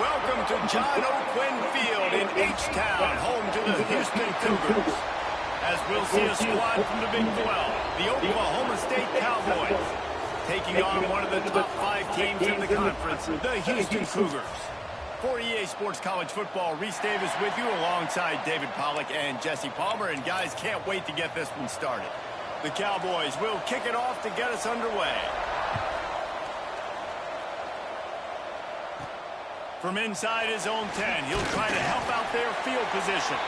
Welcome to John O'Quinn Field in H-Town, home to the Houston Cougars. As we'll see a squad from the Big 12, the Oklahoma State Cowboys, taking on one of the top 5 teams in the conference, the Houston Cougars. For EA Sports College Football, Reese Davis with you alongside David Pollack and Jesse Palmer. And guys, can't wait to get this one started. The Cowboys will kick it off to get us underway. From inside his own 10, he'll try to help out their field position.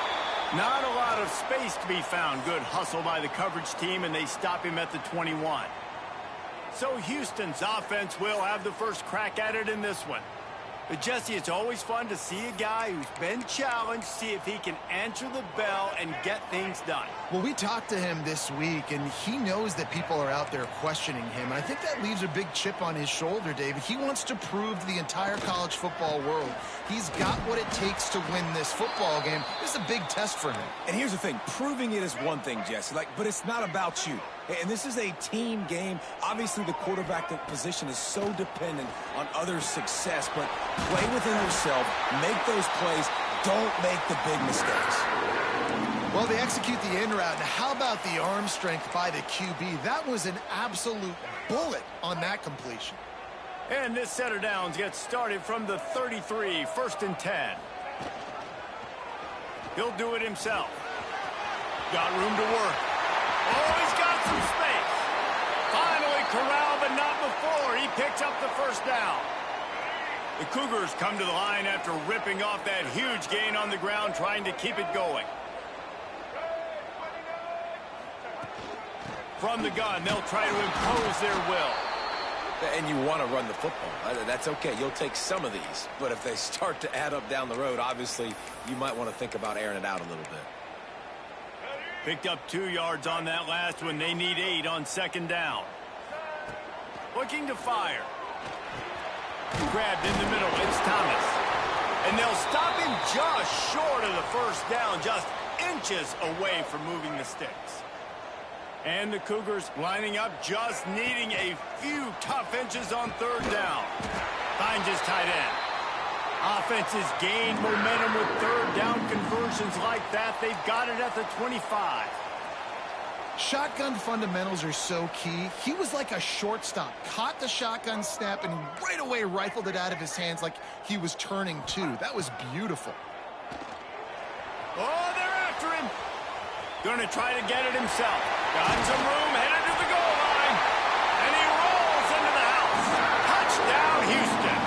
Not a lot of space to be found. Good hustle by the coverage team, and they stop him at the 21. So Houston's offense will have the first crack at it in this one. But Jesse, it's always fun to see a guy who's been challenged, see if he can answer the bell and get things done. Well, we talked to him this week, and he knows that people are out there questioning him. And I think that leaves a big chip on his shoulder, David. He wants to prove to the entire college football world he's got what it takes to win this football game. This is a big test for him. And here's the thing. Proving it is one thing, Jesse, but it's not about you. And this is a team game. Obviously, the quarterback position is so dependent on others' success, but play within yourself, make those plays, don't make the big mistakes. Well, they execute the in route. Now, how about the arm strength by the QB? That was an absolute bullet on that completion. And this set of downs gets started from the 33, 1st and 10. He'll do it himself. Got room to work. Oh, he's got some space. Finally corralled, but not before. He picks up the first down. The Cougars come to the line after ripping off that huge gain on the ground, trying to keep it going. From the gun, they'll try to impose their will. And you want to run the football. That's okay. You'll take some of these. But if they start to add up down the road, obviously, you might want to think about airing it out a little bit. Picked up 2 yards on that last one. They need 8 on 2nd down. Looking to fire. Grabbed in the middle. It's Thomas. And they'll stop him just short of the first down, just inches away from moving the sticks. And the Cougars lining up, just needing a few tough inches on 3rd down. Finds his tight end. Offense has gained momentum with 3rd down conversions like that. They've got it at the 25. Shotgun fundamentals are so key. He was like a shortstop. Caught the shotgun snap and right away rifled it out of his hands like he was turning two. That was beautiful. Oh, they're after him. Gonna try to get it himself. Got some room, headed to the goal line. And he rolls into the house. Touchdown, Houston.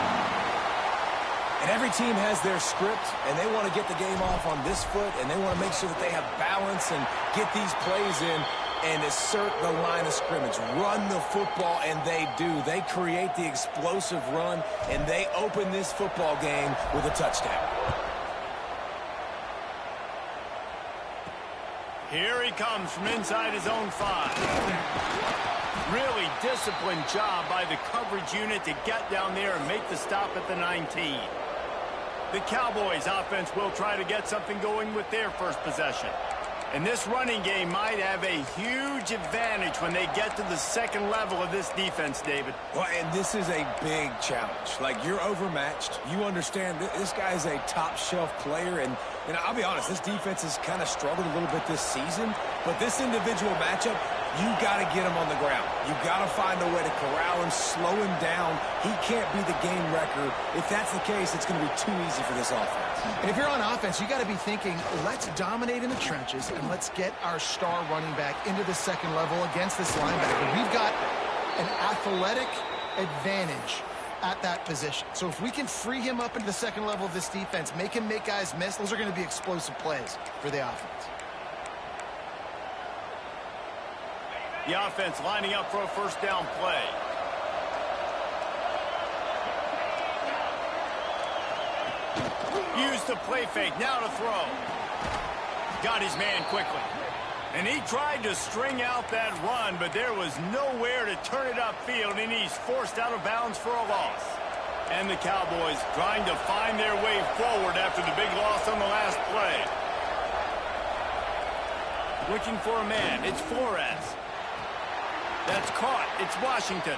And every team has their script, and they want to get the game off on this foot, and they want to make sure that they have balance and get these plays in and assert the line of scrimmage. Run the football, and they do. They create the explosive run, and they open this football game with a touchdown. Here he comes from inside his own 5. Really disciplined job by the coverage unit to get down there and make the stop at the 19. The Cowboys offense will try to get something going with their first possession. And this running game might have a huge advantage when they get to the 2nd level of this defense, David. Well, and this is a big challenge. You're overmatched. You understand this guy is a top-shelf player, and I'll be honest, this defense has kind of struggled a little bit this season, but this individual matchup, you got to get him on the ground. You got to find a way to corral him, slow him down. He can't be the game wrecker. If that's the case, it's going to be too easy for this offense. And if you're on offense, you got to be thinking, let's dominate in the trenches and let's get our star running back into the 2nd level against this linebacker. We've got an athletic advantage at that position. So if we can free him up into the 2nd level of this defense, make him make guys miss, those are going to be explosive plays for the offense. The offense lining up for a 1st down play. Used the play fake, now to throw. Got his man quickly. And he tried to string out that run, but there was nowhere to turn it upfield, and he's forced out of bounds for a loss. And the Cowboys trying to find their way forward after the big loss on the last play. Looking for a man, it's Flores. That's caught. It's Washington.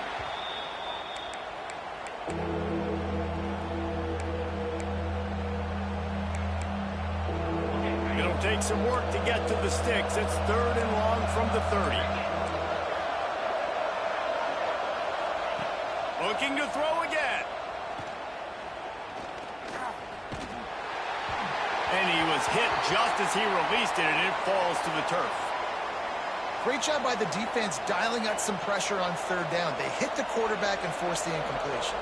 It'll take some work to get to the sticks. It's 3rd and long from the 30. Looking to throw again. And he was hit just as he released it, and it falls to the turf. Great job by the defense dialing out some pressure on 3rd down. They hit the quarterback and forced the incompletion.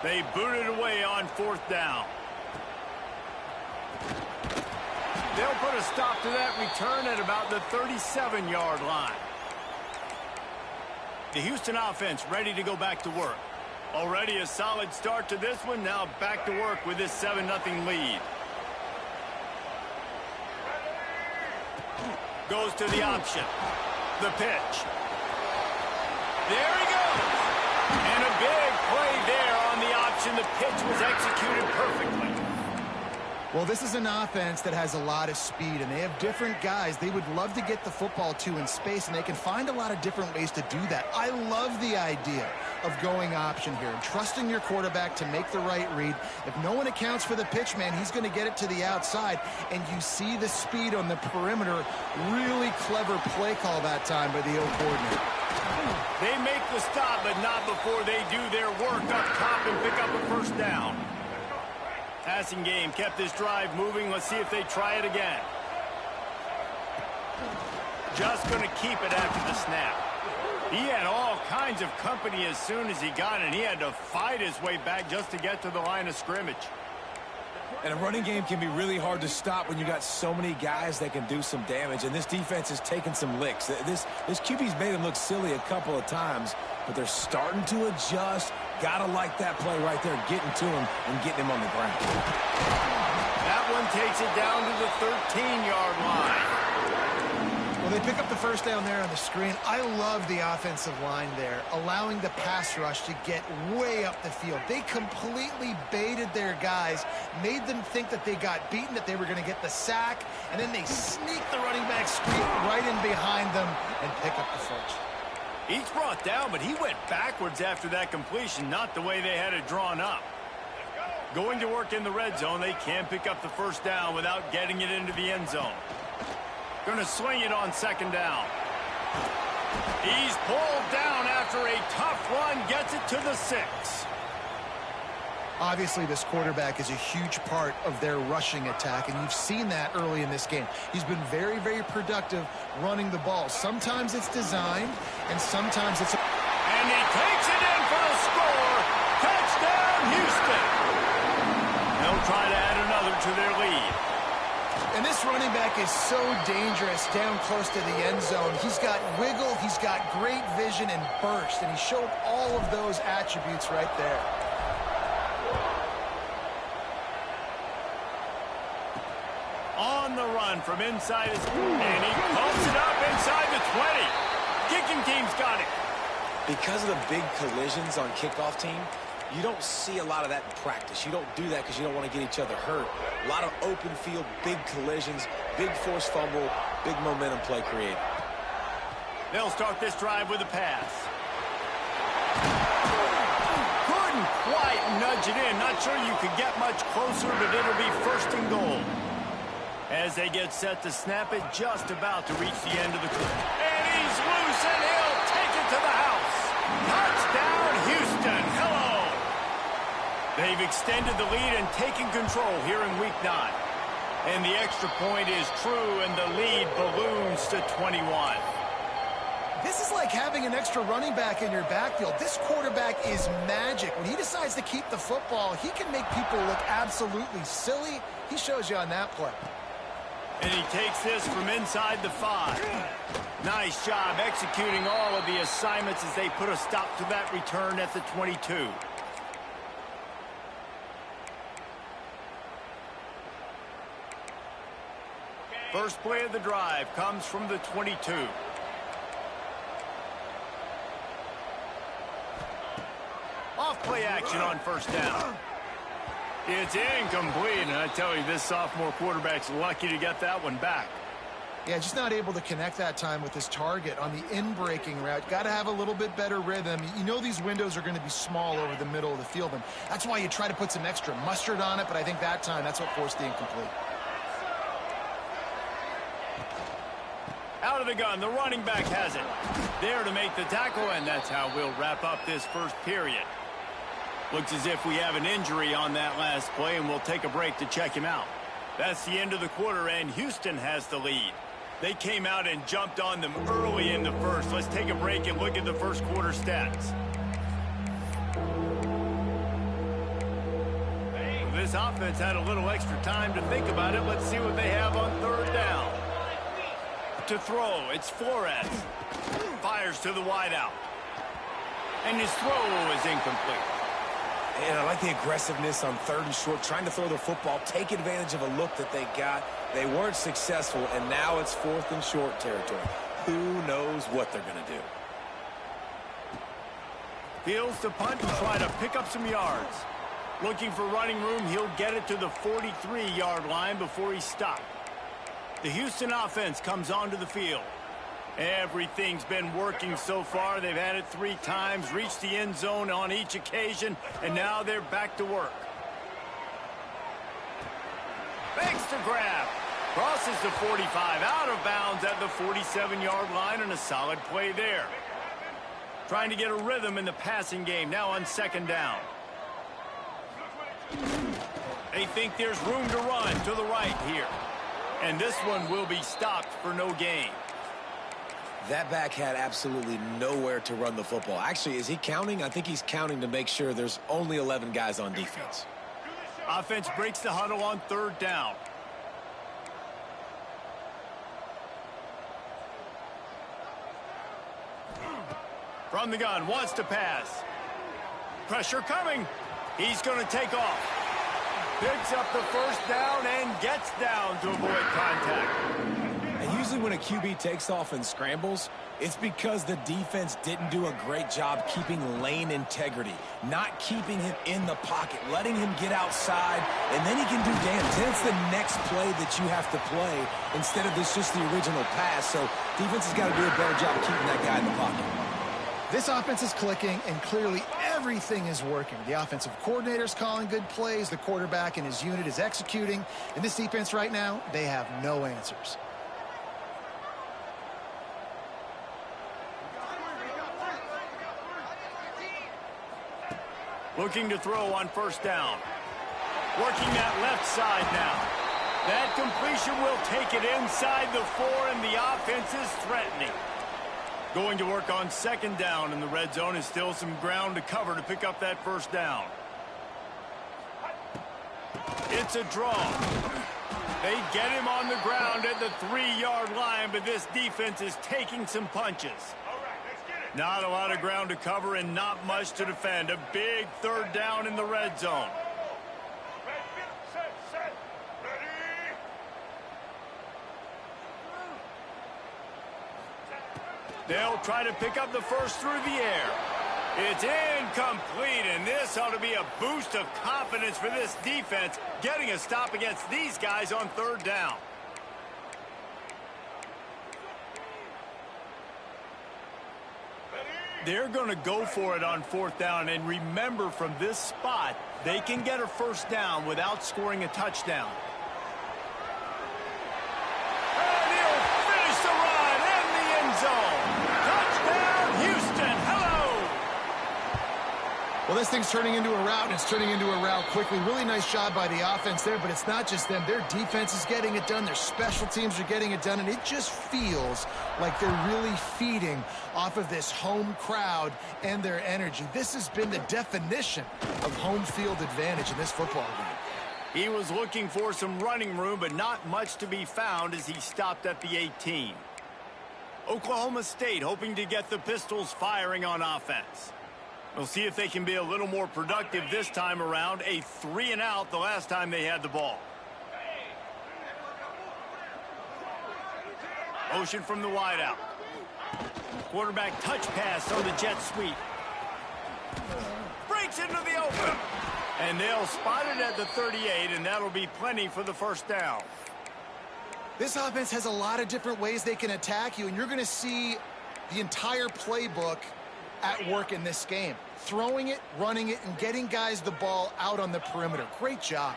They booted away on 4th down. They'll put a stop to that return at about the 37-yard line. The Houston offense ready to go back to work. Already a solid start to this one. Now back to work with this 7-0 lead. Goes to the option. The pitch. There he goes. And a big play there on the option. The pitch was executed perfectly. Well, this is an offense that has a lot of speed, and they have different guys they would love to get the football to in space, and they can find a lot of different ways to do that. I love the idea of going option here and trusting your quarterback to make the right read. If no one accounts for the pitch, man, he's going to get it to the outside, and you see the speed on the perimeter. Really clever play call that time by the O coordinator. They make the stop, but not before they do their work up top and pick up a 1st down. Passing game kept this drive moving. Let's see if they try it again. Just going to keep it after the snap. He had all kinds of company as soon as he got it, and he had to fight his way back just to get to the line of scrimmage. And a running game can be really hard to stop when you got so many guys that can do some damage, and this defense is taking some licks. This QB's made him look silly a couple of times, but they're starting to adjust. Gotta like that play right there, getting to him and getting him on the ground. That one takes it down to the 13-yard line. Well, they pick up the 1st down there on the screen. I love the offensive line there, allowing the pass rush to get way up the field. They completely baited their guys, made them think that they got beaten, that they were going to get the sack, and then they sneak the running back screen right in behind them and pick up the first. He's brought down, but he went backwards after that completion, not the way they had it drawn up. Going to work in the red zone, they can pick up the 1st down without getting it into the end zone. Going to swing it on 2nd down. He's pulled down after a tough run, gets it to the 6. Obviously, this quarterback is a huge part of their rushing attack, and you've seen that early in this game. He's been very, very productive running the ball. Sometimes it's designed, and sometimes it's... And he takes it in for the score. Touchdown, Houston. They'll try to add another to their lead. And this running back is so dangerous down close to the end zone. He's got wiggle, he's got great vision and burst, and he showed all of those attributes right there. On the run from inside his... And he pumps it up inside the 20. Kicking team's got it. Because of the big collisions on kickoff team, you don't see a lot of that in practice. You don't do that because you don't want to get each other hurt. A lot of open field, big collisions, big forced fumble, big momentum play created. They'll start this drive with a pass. Couldn't quite nudge it in. Not sure you could get much closer, but it'll be 1st and goal. As they get set to snap it, just about to reach the end of the clip. And he's loose, and he'll take it to the house. Touchdown, Houston. Hello. They've extended the lead and taken control here in Week 9. And the extra point is true, and the lead balloons to 21. This is like having an extra running back in your backfield. This quarterback is magic. When he decides to keep the football, he can make people look absolutely silly. He shows you on that play. And he takes this from inside the 5. Nice job executing all of the assignments as they put a stop to that return at the 22. First play of the drive comes from the 22. Off play action on 1st down. It's incomplete, and I tell you, this sophomore quarterback's lucky to get that one back. Yeah, just not able to connect that time with his target on the in-breaking route. Got to have a little bit better rhythm. You know these windows are going to be small over the middle of the field, and that's why you try to put some extra mustard on it, but I think that time that's what forced the incomplete. Out of the gun, the running back has it. There to make the tackle, and that's how we'll wrap up this first period. Looks as if we have an injury on that last play, and we'll take a break to check him out. That's the end of the quarter, and Houston has the lead. They came out and jumped on them early in the first. Let's take a break and look at the first quarter stats. This offense had a little extra time to think about it. Let's see what they have on third down. To throw, it's Flores. Fires to the wideout. And his throw is incomplete. And I like the aggressiveness on third and short, trying to throw the football, take advantage of a look that they got. They weren't successful, and now it's fourth and short territory. Who knows what they're going to do? Fields to punt and try to pick up some yards. Looking for running room, he'll get it to the 43-yard line before he's stopped. The Houston offense comes onto the field. Everything's been working so far. They've had it 3 times, reached the end zone on each occasion, and now they're back to work. Fakes to grab. Crosses the 45, out of bounds at the 47-yard line, and a solid play there. Trying to get a rhythm in the passing game, now on second down. They think there's room to run to the right here. And this one will be stopped for no gain. That back had absolutely nowhere to run the football. Actually, is he counting? I think he's counting to make sure there's only 11 guys on defense. Offense breaks the huddle on third down. From the gun, wants to pass. Pressure coming. He's going to take off. Picks up the first down and gets down to avoid contact. And usually when a QB takes off and scrambles, it's because the defense didn't do a great job keeping lane integrity, not keeping him in the pocket, letting him get outside, and then he can do damage. Then it's the next play that you have to play instead of this just the original pass. So defense has got to do a better job of keeping that guy in the pocket. This offense is clicking, and clearly everything is working. The offensive coordinator's calling good plays. The quarterback and his unit is executing. In this defense right now, they have no answers. Looking to throw on first down. Working that left side now. That completion will take it inside the 4, and the offense is threatening. Going to work on second down, and the red zone is still some ground to cover to pick up that first down. It's a draw. They get him on the ground at the 3-yard line, but this defense is taking some punches. Not a lot of ground to cover and not much to defend. A big third down in the red zone. They'll try to pick up the first through the air. It's incomplete, and this ought to be a boost of confidence for this defense, getting a stop against these guys on third down. They're going to go for it on fourth down, and remember, from this spot, they can get a first down without scoring a touchdown. And he'll finish the run in the end zone. Touchdown, Houston. Hello. Well, this thing's turning into a rout, and it's turning into a rout quickly. Really nice job by the offense there, but it's not just them. Their defense is getting it done. Their special teams are getting it done, and it just feels like they're really feeding off of this home crowd and their energy. This has been the definition of home field advantage in this football game. He was looking for some running room, but not much to be found as he stopped at the 18. Oklahoma State hoping to get the Pistols firing on offense. We'll see if they can be a little more productive this time around. A 3-and-out the last time they had the ball. Motion from the wideout. Quarterback touch pass on the jet sweep. Breaks into the open. And they'll spot it at the 38, and that'll be plenty for the first down. This offense has a lot of different ways they can attack you, and you're going to see the entire playbook at work in this game. Throwing it, running it, and getting guys the ball out on the perimeter. Great job.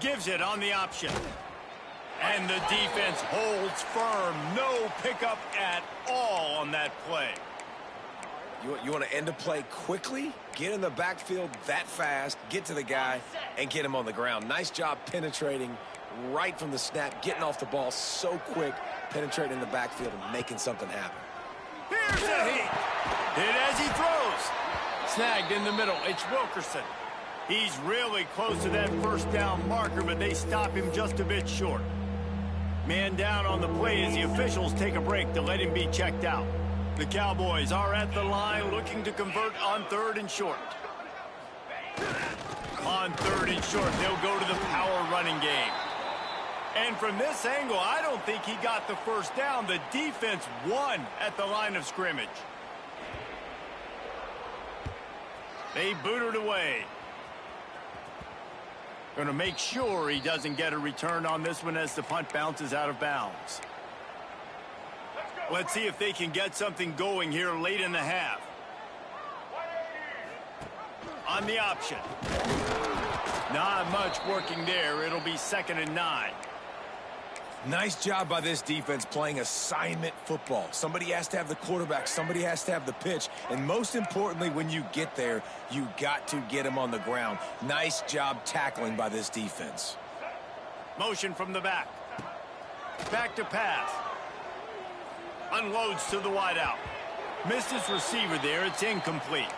Gives it on the option. And the defense holds firm. No pickup at all on that play. You want to end a play quickly, get in the backfield that fast, get to the guy, and get him on the ground. Nice job penetrating right from the snap, getting off the ball so quick, penetrating the backfield and making something happen. Here's a hit. Hit as he throws. Snagged in the middle. It's Wilkerson. He's really close to that first down marker, but they stop him just a bit short. Man down on the play as the officials take a break to let him be checked out. The Cowboys are at the line looking to convert on 3rd and short. On 3rd and short, they'll go to the power running game. And from this angle, I don't think he got the first down. The defense won at the line of scrimmage. They boot it away. Going to make sure he doesn't get a return on this one as the punt bounces out of bounds. Let's see if they can get something going here late in the half. On the option. Not much working there. It'll be 2nd and 9. Nice job by this defense playing assignment football. Somebody has to have the quarterback. Somebody has to have the pitch. And most importantly, when you get there, you got to get him on the ground. Nice job tackling by this defense. Motion from the back. Back to pass. Unloads to the wideout. Missed his receiver there. It's incomplete.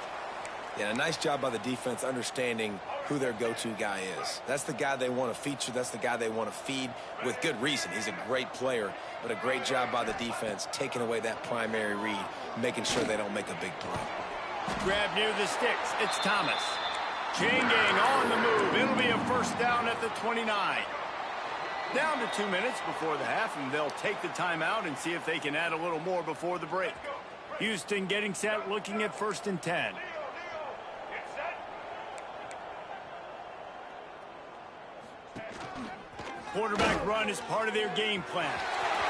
Yeah, a nice job by the defense understanding who their go-to guy is. That's the guy they want to feature. That's the guy they want to feed with good reason. He's a great player, but a great job by the defense taking away that primary read, making sure they don't make a big play. Grab near the sticks. It's Thomas. Chain gang on the move. It'll be a first down at the 29. Down to 2 minutes before the half, and they'll take the timeout and see if they can add a little more before the break. Houston getting set, looking at 1st and 10. Quarterback run is part of their game plan.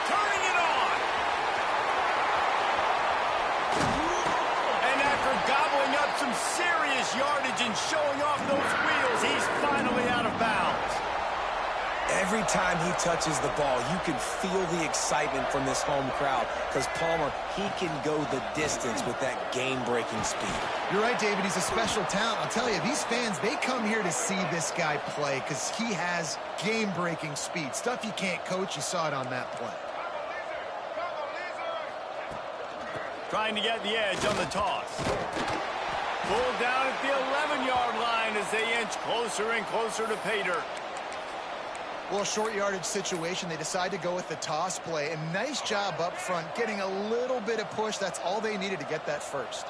Turning it on! And after gobbling up some serious yardage and showing off those wheels, he's finally out of bounds. Every time he touches the ball, you can feel the excitement from this home crowd because Palmer, he can go the distance with that game-breaking speed. You're right, David. He's a special talent. I'll tell you, these fans, they come here to see this guy play because he has game-breaking speed. Stuff you can't coach. You saw it on that play. Trying to get the edge on the toss. Pulled down at the 11-yard line as they inch closer and closer to pay dirt. Well, short yardage situation, they decide to go with the toss play. And nice job up front, getting a little bit of push. That's all they needed to get that first.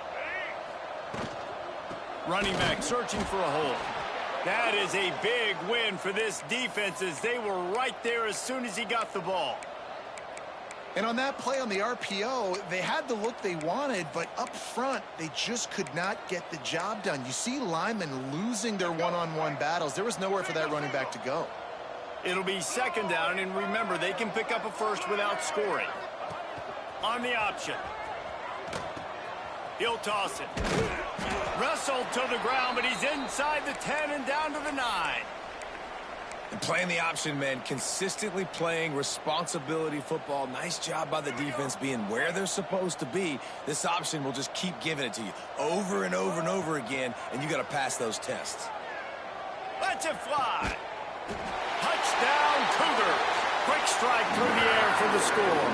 Running back searching for a hole. That is a big win for this defense as they were right there as soon as he got the ball. And on that play on the RPO, they had the look they wanted, but up front, they just could not get the job done. You see linemen losing their one-on-one battles. There was nowhere for that running back to go. It'll be 2nd down, and remember, they can pick up a first without scoring. On the option. He'll toss it. Wrestled to the ground, but he's inside the 10 and down to the 9. And playing the option, man, consistently playing responsibility football. Nice job by the defense being where they're supposed to be. This option will just keep giving it to you over and over and over again, and you got to pass those tests. Let's it fly. Touchdown, Cougars. Quick strike through the air for the score.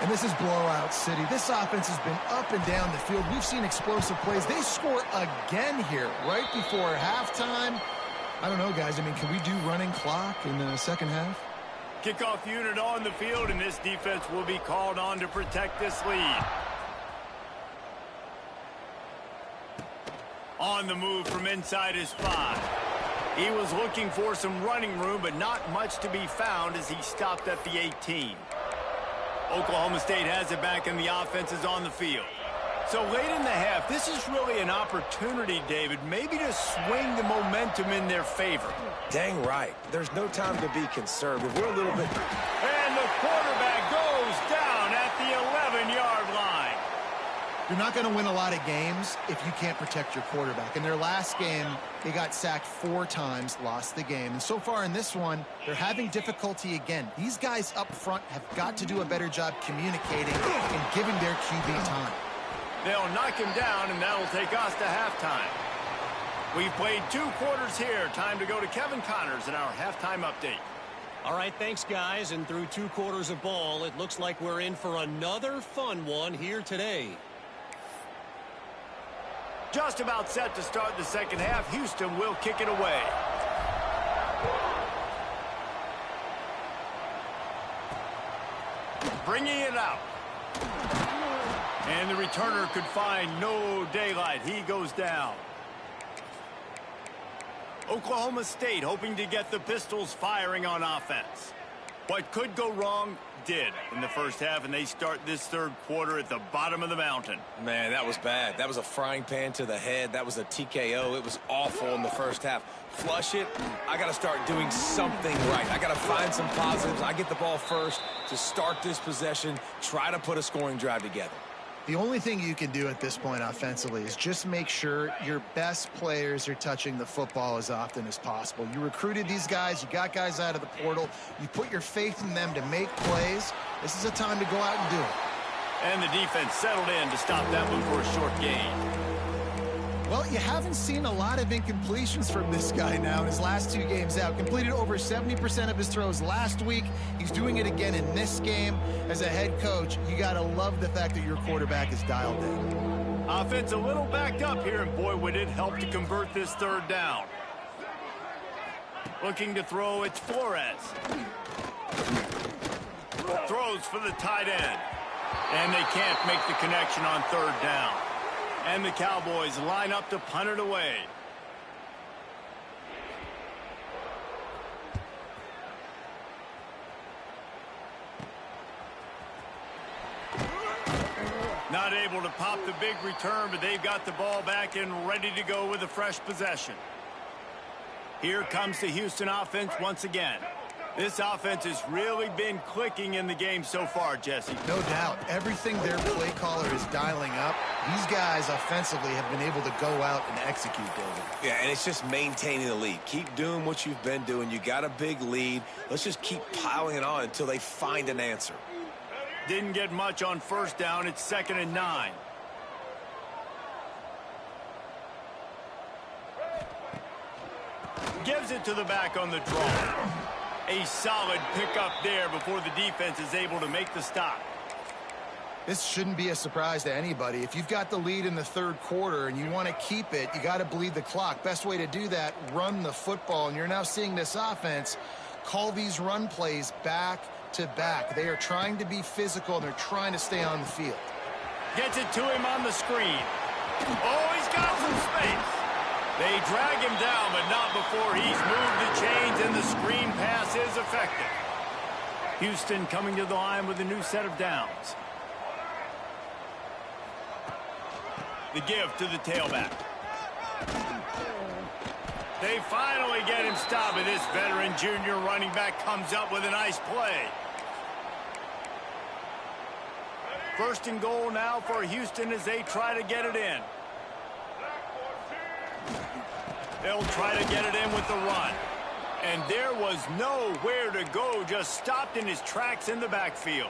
And this is blowout city. This offense has been up and down the field. We've seen explosive plays. They score again here right before halftime. I don't know, guys. I mean, can we do running clock in the second half? Kickoff unit on the field, and this defense will be called on to protect this lead. On the move from inside his 5. He was looking for some running room, but not much to be found as he stopped at the 18. Oklahoma State has it back, and the offense is on the field. So late in the half, this is really an opportunity, David, maybe to swing the momentum in their favor. Dang right. There's no time to be conservative. We're a little bit... And the quarterback goes down at the 11-yard line. You're not going to win a lot of games if you can't protect your quarterback. In their last game, they got sacked 4 times, lost the game. And so far in this one, they're having difficulty again. These guys up front have got to do a better job communicating and giving their QB time. They'll knock him down, and that'll take us to halftime. We've played 2 quarters here. Time to go to Kevin Connors in our halftime update. All right, thanks, guys. And through 2 quarters of ball, it looks like we're in for another fun one here today. Just about set to start the second half. Houston will kick it away. Bringing it out. And the returner could find no daylight. He goes down. Oklahoma State hoping to get the Pistols firing on offense. What could go wrong did in the first half, and they start this third quarter at the bottom of the mountain. Man, that was bad. That was a frying pan to the head. That was a TKO. It was awful in the first half. Flush it. I got to start doing something right. I got to find some positives. I get the ball first to start this possession, try to put a scoring drive together. The only thing you can do at this point offensively is just make sure your best players are touching the football as often as possible. You recruited these guys. You got guys out of the portal. You put your faith in them to make plays. This is a time to go out and do it. And the defense settled in to stop that one for a short gain. Well, you haven't seen a lot of incompletions from this guy now in his last 2 games out. Completed over 70% of his throws last week. He's doing it again in this game. As a head coach, you got to love the fact that your quarterback is dialed in. Offense a little backed up here, and boy, would it help to convert this third down. Looking to throw, it's Flores. Throws for the tight end. And they can't make the connection on third down. And the Cowboys line up to punt it away. Not able to pop the big return, but they've got the ball back and ready to go with a fresh possession. Here comes the Houston offense once again. This offense has really been clicking in the game so far, Jesse. No doubt. Everything their play caller is dialing up, these guys offensively have been able to go out and execute, David. Yeah, and it's just maintaining the lead. Keep doing what you've been doing. You got a big lead. Let's just keep piling it on until they find an answer. Didn't get much on first down. It's 2nd and 9. Gives it to the back on the draw. A solid pickup there before the defense is able to make the stop. This shouldn't be a surprise to anybody. If you've got the lead in the third quarter and you want to keep it, you got to bleed the clock. Best way to do that, run the football. And you're now seeing this offense call these run plays back to back. They are trying to be physical, and they're trying to stay on the field. Gets it to him on the screen. Oh, he's got some space. They drag him down, but not before he's moved the chains, and the screen pass is effective. Houston coming to the line with a new set of downs. The give to the tailback. They finally get him stopped, and this veteran junior running back comes up with a nice play. 1st and goal now for Houston as they try to get it in. They'll try to get it in with the run. And there was nowhere to go, just stopped in his tracks in the backfield.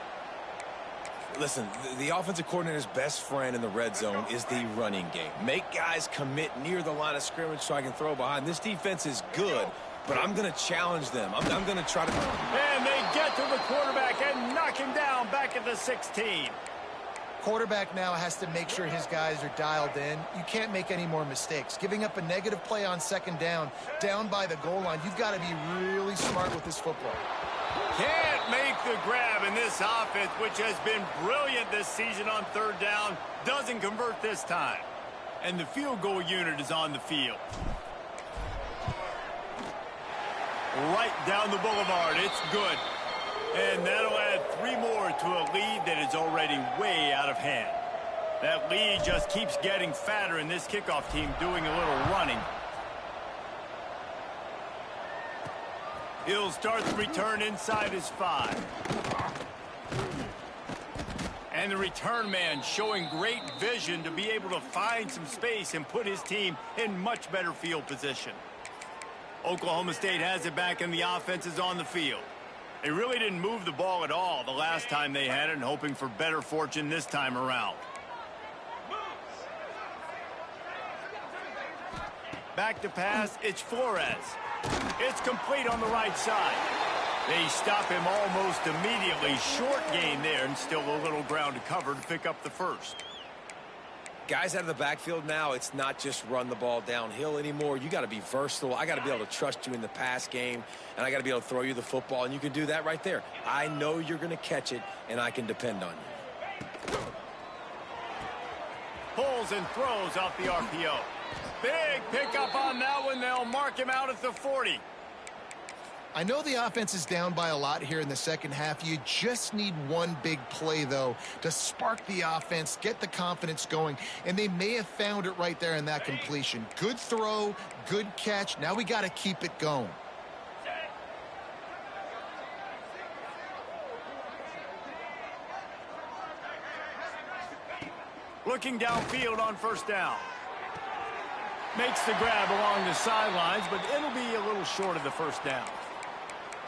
Listen, the offensive coordinator's best friend in the red zone is the running game. Make guys commit near the line of scrimmage so I can throw behind. This defense is good, but I'm going to challenge them. I'm going to try to... And they get to the quarterback and knock him down back at the 16. Quarterback now has to make sure his guys are dialed in. You can't make any more mistakes. Giving up a negative play on 2nd down by the goal line, you've got to be really smart with this football. Can't make the grab, in this offense, which has been brilliant this season on 3rd down, doesn't convert this time. And the field goal unit is on the field. Right down the boulevard, it's good. And that'll add 3 more to a lead that is already way out of hand. That lead just keeps getting fatter, and this kickoff team doing a little running. He'll start the return inside his 5. And the return man showing great vision to be able to find some space and put his team in much better field position. Oklahoma State has it back and the offense is on the field. They really didn't move the ball at all the last time they had it, and hoping for better fortune this time around. Back to pass, it's Flores. It's complete on the right side. They stop him almost immediately. Short gain there, and still a little ground to cover to pick up the first. Guys out of the backfield now, it's not just run the ball downhill anymore. You got to be versatile. I got to be able to trust you in the pass game, and I got to be able to throw you the football, and you can do that right there. I know you're going to catch it, and I can depend on you. Pulls and throws off the RPO. Big pickup on that one. They'll mark him out at the 40. I know the offense is down by a lot here in the second half. You just need one big play, though, to spark the offense, get the confidence going, and they may have found it right there in that completion. Good throw, good catch. Now we got to keep it going. Looking downfield on first down. Makes the grab along the sidelines, but it'll be a little short of the first down.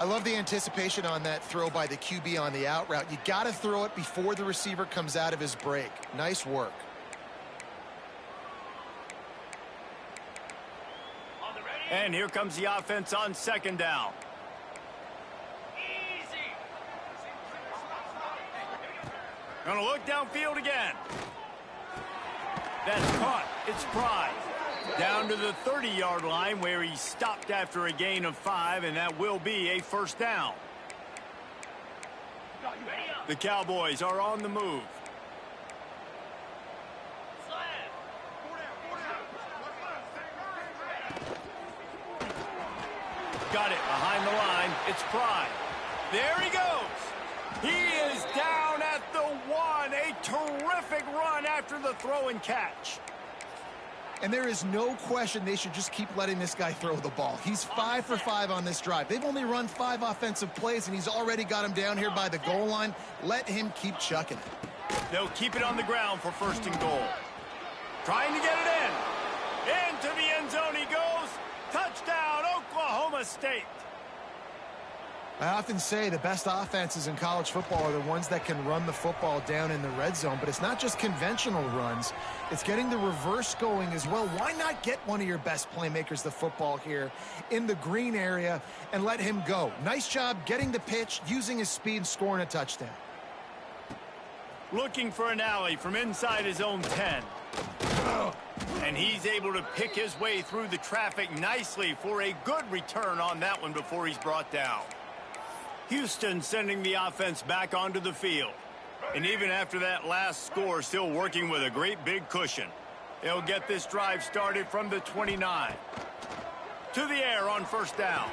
I love the anticipation on that throw by the QB on the out route. You got to throw it before the receiver comes out of his break. Nice work. And here comes the offense on second down. Gonna look downfield again. That's caught. It's Pride. Down to the 30-yard line where he stopped after a gain of 5, and that will be a first down. The Cowboys are on the move. Got it behind the line. It's Pride. There he goes. He is down at the 1. A terrific run after the throw and catch. And there is no question they should just keep letting this guy throw the ball. He's 5 for 5 on this drive. They've only run 5 offensive plays, and he's already got him down here by the goal line. Let him keep chucking it. They'll keep it on the ground for first and goal. Trying to get it in. Into the end zone he goes. Touchdown, Oklahoma State. I often say the best offenses in college football are the ones that can run the football down in the red zone, but it's not just conventional runs. It's getting the reverse going as well. Why not get one of your best playmakers the football here in the green area and let him go? Nice job getting the pitch, using his speed, and scoring a touchdown. Looking for an alley from inside his own 10. And he's able to pick his way through the traffic nicely for a good return on that one before he's brought down. Houston sending the offense back onto the field. And even after that last score, still working with a great big cushion. They'll get this drive started from the 29. To the air on first down.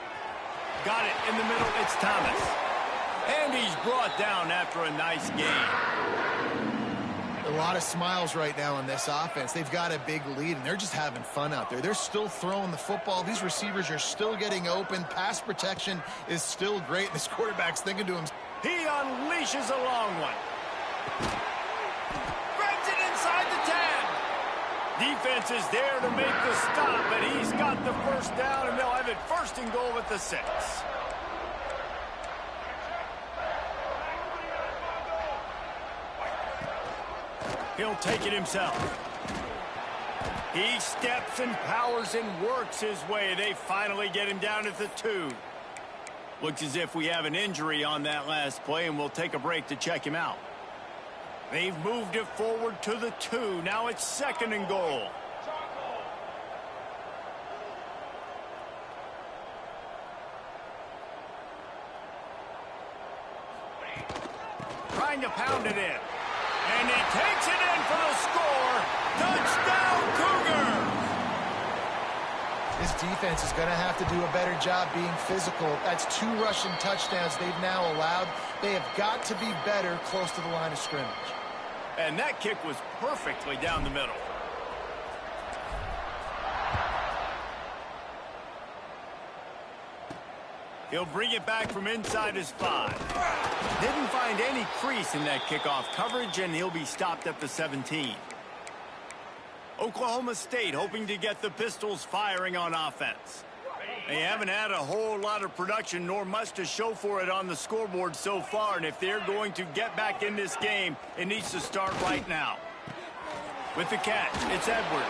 Got it in the middle, it's Thomas. And he's brought down after a nice gain. A lot of smiles right now on this offense. They've got a big lead, and they're just having fun out there. They're still throwing the football. These receivers are still getting open. Pass protection is still great. This quarterback's thinking to him. He unleashes a long one. Grabs it inside the 10. Defense is there to make the stop, but he's got the first down, and they'll have it first and goal at the 6. He'll take it himself. He steps and powers and works his way. They finally get him down at the 2. Looks as if we have an injury on that last play, and we'll take a break to check him out. They've moved it forward to the 2. Now it's second and goal. Trying to pound it in. And he takes it in for the score. Touchdown, Cougars! This defense is going to have to do a better job being physical. That's 2 rushing touchdowns they've now allowed. They have got to be better close to the line of scrimmage. And that kick was perfectly down the middle. He'll bring it back from inside his 5. Didn't find any crease in that kickoff coverage, and he'll be stopped at the 17. Oklahoma State hoping to get the Pistols firing on offense. They haven't had a whole lot of production nor much to show for it on the scoreboard so far, and if they're going to get back in this game, it needs to start right now. With the catch, it's Edwards.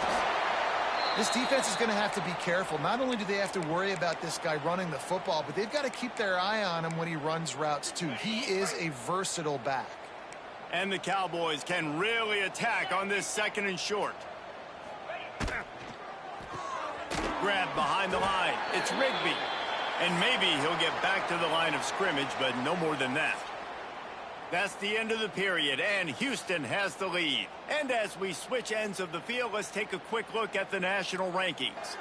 This defense is going to have to be careful. Not only do they have to worry about this guy running the football, but they've got to keep their eye on him when he runs routes too. He is a versatile back. And the Cowboys can really attack on this 2nd and short. Grab behind the line. It's Rigby. And maybe he'll get back to the line of scrimmage, but no more than that. That's the end of the period, and Houston has the lead. And as we switch ends of the field, let's take a quick look at the national rankings.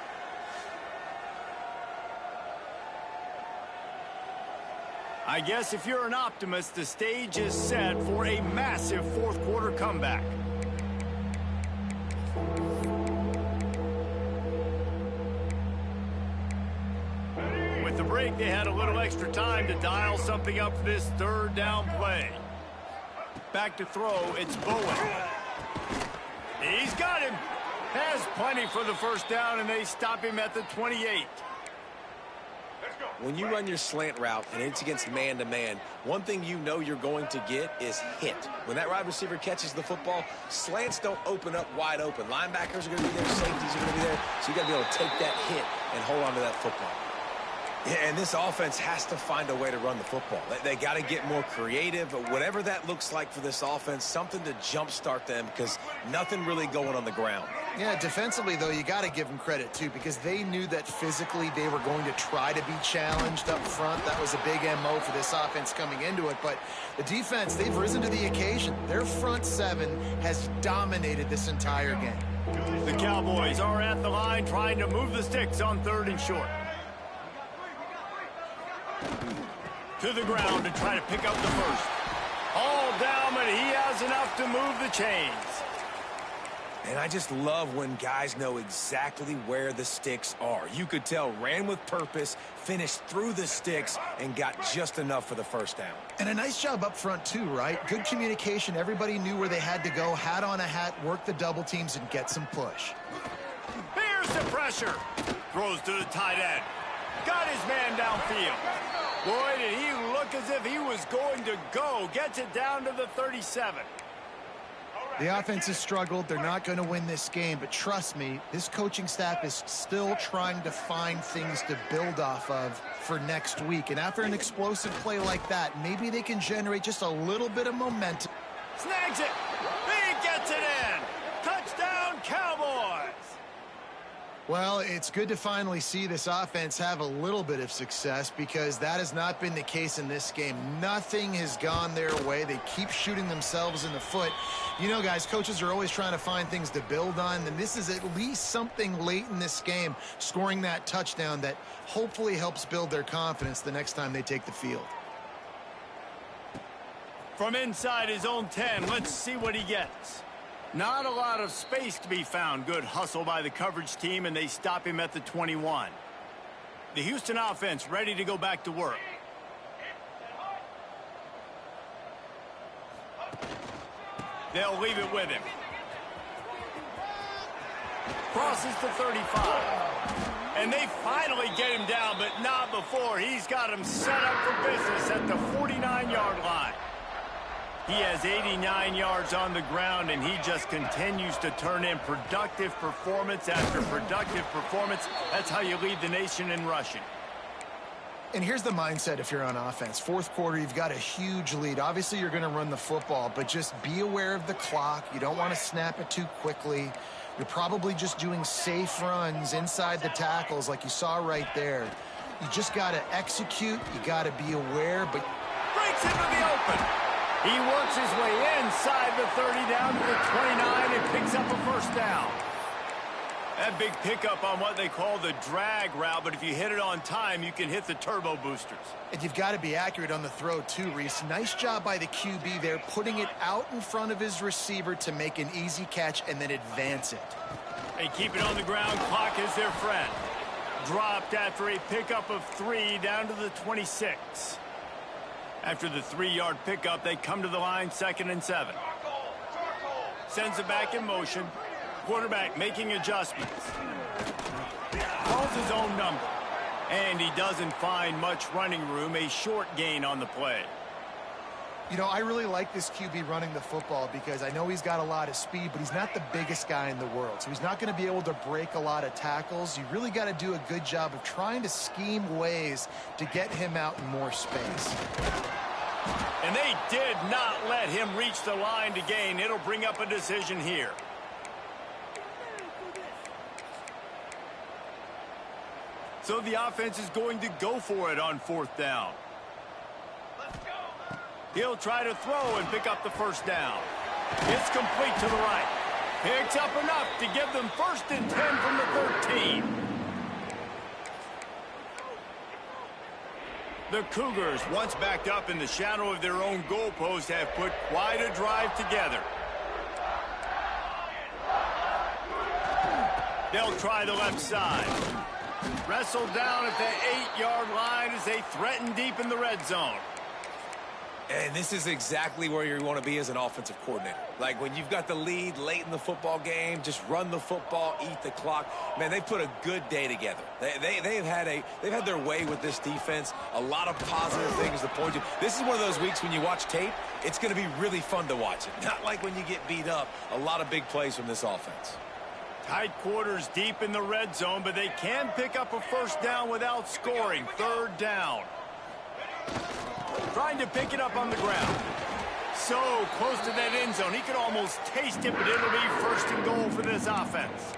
I guess if you're an optimist, the stage is set for a massive 4th quarter comeback. The break, they had a little extra time to dial something up for this 3rd down play. Back to throw, it's Bowen. He's got him. Has plenty for the 1st down, and they stop him at the 28. When you run your slant route and it's against man-to-man, one thing you know you're going to get is hit. When that wide receiver catches the football, slants don't open up wide open. Linebackers are going to be there, safeties are going to be there, so you got to be able to take that hit and hold on to that football. Yeah, and this offense has to find a way to run the football. They got to get more creative, but whatever that looks like for this offense, something to jumpstart them because nothing really going on the ground. Yeah, defensively, though, you got to give them credit, too, because they knew that physically they were going to try to be challenged up front. That was a big MO for this offense coming into it. But the defense, they've risen to the occasion. Their front 7 has dominated this entire game. The Cowboys are at the line trying to move the sticks on 3rd and short. To the ground to try to pick up the 1st. All down, but he has enough to move the chains. And I just love when guys know exactly where the sticks are. You could tell ran with purpose, finished through the sticks, and got just enough for the 1st down. And a nice job up front, too, right? Good communication. Everybody knew where they had to go. Hat on a hat, work the double teams, and get some push. Here's the pressure. Throws to the tight end. Got his man downfield. Boy, did he look as if he was going to go. Gets it down to the 37. The offense has struggled. They're not going to win this game, but trust me, this coaching staff is still trying to find things to build off of for next week. And after an explosive play like that, maybe they can generate just a little bit of momentum. Snags it. He gets it in. Touchdown, Cowboys. Well, it's good to finally see this offense have a little bit of success because that has not been the case in this game. Nothing has gone their way. They keep shooting themselves in the foot. You know, guys, coaches are always trying to find things to build on, and this is at least something late in this game, scoring that touchdown that hopefully helps build their confidence the next time they take the field. From inside his own 10, let's see what he gets. Not a lot of space to be found. Good hustle by the coverage team, and they stop him at the 21. The Houston offense ready to go back to work. They'll leave it with him. Crosses to 35. And they finally get him down, but not before. He's got him set up for business at the 49-yard line. He has 89 yards on the ground, and he just continues to turn in productive performance after productive performance. That's how you lead the nation in rushing. And here's the mindset if you're on offense. 4th quarter, you've got a huge lead. Obviously, you're going to run the football, but just be aware of the clock. You don't want to snap it too quickly. You're probably just doing safe runs inside the tackles like you saw right there. You just got to execute. You got to be aware, but breaks into the open. He works his way inside the 30 down to the 29 and picks up a 1st down. That big pickup on what they call the drag route, but if you hit it on time, you can hit the turbo boosters. And you've got to be accurate on the throw too, Reese. Nice job by the QB there, putting it out in front of his receiver to make an easy catch and then advance it. They keep it on the ground. Clock is their friend. Dropped after a pickup of 3 down to the 26. After the 3-yard pickup, they come to the line 2nd and 7. Sends it back in motion. Quarterback making adjustments. Calls his own number. And he doesn't find much running room. A short gain on the play. You know, I really like this QB running the football because I know he's got a lot of speed, but he's not the biggest guy in the world. So he's not going to be able to break a lot of tackles. You really got to do a good job of trying to scheme ways to get him out in more space. And they did not let him reach the line to gain. It'll bring up a decision here. So the offense is going to go for it on 4th down. He'll try to throw and pick up the 1st down. It's complete to the right. Picks up enough to give them 1st and 10 from the 13. The Cougars, once backed up in the shadow of their own goalpost, have put quite a drive together. They'll try the left side. Wrestled down at the 8-yard line as they threaten deep in the red zone. And this is exactly where you want to be as an offensive coordinator. Like when you've got the lead late in the football game, just run the football, eat the clock. Man, they put a good day together. They've had their way with this defense. A lot of positive things to point to. This is one of those weeks when you watch tape, it's going to be really fun to watch it. Not like when you get beat up. A lot of big plays from this offense. Tight quarters deep in the red zone, but they can pick up a 1st down without scoring. 3rd down. Trying to pick it up on the ground. So close to that end zone. He could almost taste it, but it'll be 1st and goal for this offense.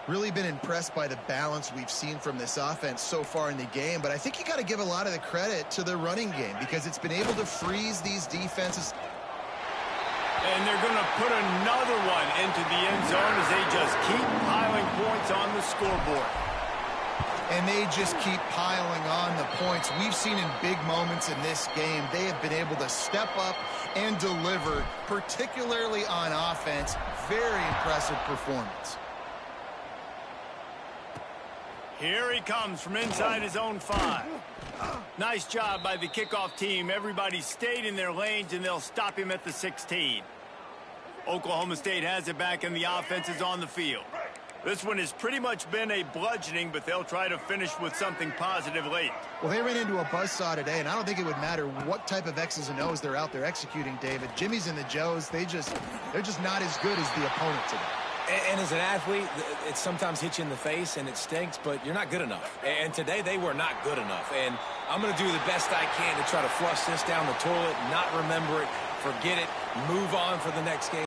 Really been impressed by the balance we've seen from this offense so far in the game, but I think you got to give a lot of the credit to the running game because it's been able to freeze these defenses. And they're going to put another one into the end zone as they just keep piling points on the scoreboard. And they just keep piling on the points. We've seen in big moments in this game, they have been able to step up and deliver, particularly on offense. Very impressive performance. Here he comes from inside his own 5. Nice job by the kickoff team. Everybody stayed in their lanes, and they'll stop him at the 16. Oklahoma State has it back, and the offense is on the field. This one has pretty much been a bludgeoning, but they'll try to finish with something positive late. Well, they ran into a buzzsaw today, and I don't think it would matter what type of X's and O's they're out there executing, David. Jimmy's and the Joes, they're just not as good as the opponent today. And as an athlete, it sometimes hits you in the face, and it stinks, but you're not good enough. And today, they were not good enough. And I'm going to do the best I can to try to flush this down the toilet, not remember it, forget it, move on for the next game.